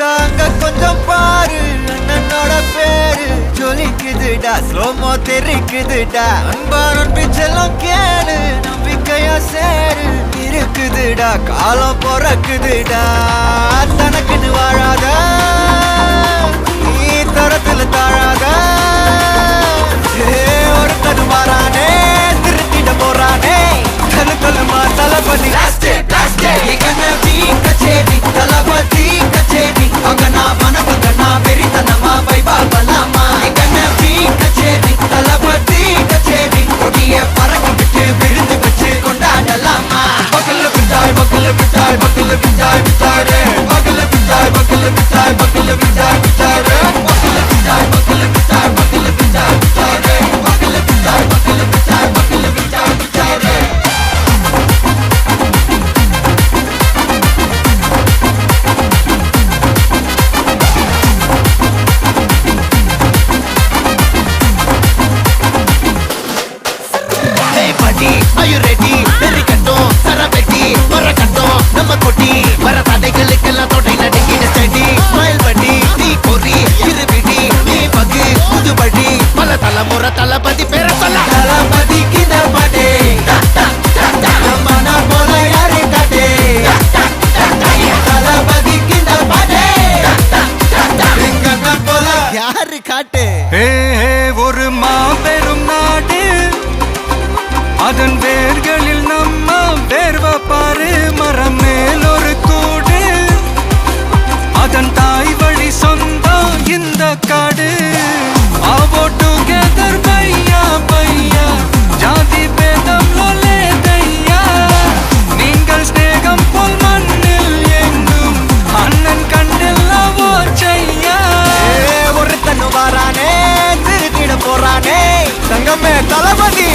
சாங்க கொஞ்சம் பாரு அண்ணனோட பேரு ஜொலிக்குதுடா ஸ்லோமோ தெரிக்குதுடா அன்பாரன் பிச்செல்லாம் கேளு நம்பிக்கையா சேரு இருக்குதுடா காலம் பொறக்குதுடா தனக்குன்னு வாழாத நீ தரத்துல தாழாத ஒருத்தது மாறானே திருத்திட போறானே கல்லு கல்லுமா தளபதி கச்சேரி தளபதி கச்சேரி அங்கனா மனபங்கனா வெறித்தனமா வைபாபலாமா கண்ணபி கச்சேரி தளபதி கச்சேரி கொடிய பறக்க விட்டு விழுந்து வச்சு கொண்டாடலாமா பக்கல்ல விட்டாய் பக்கல்ல விட்டாய் பக்கல்ல விட்டாய் விட்டாரே பக்கல்ல விட்டாய் பக்கல்ல விட்டாய் பக்கல்ல விட்டாய் விட்டாரே பக்கல்ல விட்டாய் பக்கல்ல விட்டாய் பக்கல்ல விட்டாய் விட்டாரே பக்கல்ல விட்டாய் பக்கல்ல விட்டாய் பக்கல்ல விட்டாய் விட்டாரே Are you ready? Very கட்டும் சரபெட்டி வர கட்டும் நம்ம கொட்டி வர தடைகளுக்கெல்லாம் தொடை நடுங்கின செடி ஸ்மைல் பண்ணி நீ பொறி இருவிடி நீ பகு புதுபடி பல தலைமுறை தளபதி பேர சொல்ல தளபதி கிந்த பாட்டே மனா போல யாரு காட்டே தளபதி கிந்த பாட்டே எங்க போல யாரு காட்டே ஒரு மாபெரும் நாடு அதன் வேர்களில் நம்ம வேர்வ பாரு மரம் மேல் ஒரு கூடு அதன் தாய் வழி சொந்தம் இந்த காடு ஆவோ டுகெதர் பையா பையா ஜாதி பேதம் லோலே தையா நீங்கள் ஸ்நேகம் போல் மண்ணில் எங்கும் அண்ணன் கண்ணில் அவோ செய்யா ஒருத்தனு வாரானே திருத்திட போறானே தங்கமே தளபதி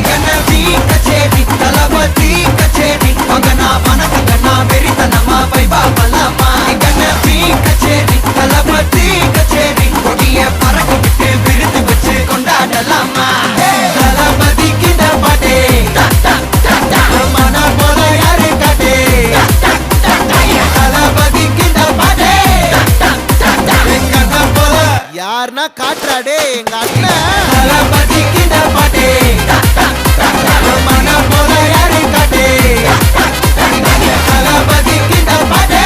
கண்ணபி கச்சேரி தளபதி கச்சேரி அங்கனா மனகங்கனா வெறித்தனமா வைபாபலாமா கண்ணபி கச்சேரி தளபதி கச்சேரி கொடிய பறக்க விட்டு விழுந்து வச்சு கொண்டாடலாமா தளபதி கிட்ட பாட்டே மன போல யாரு காட்டே தளபதி கிட்ட பாட்டே எங்க அண்ணன் போல யாருன்னா காட்டுறாடே எங்க அண்ணன் தளபதி கிட்ட பாட்டே மன போல யாரு காட்டே தளபதி கிட்ட பாட்டே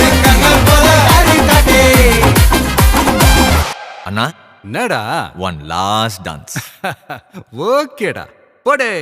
எங்க அண்ணன் போல யாரு காட்டே அண்ணா என்னடா one last dance ஓகேடா போடே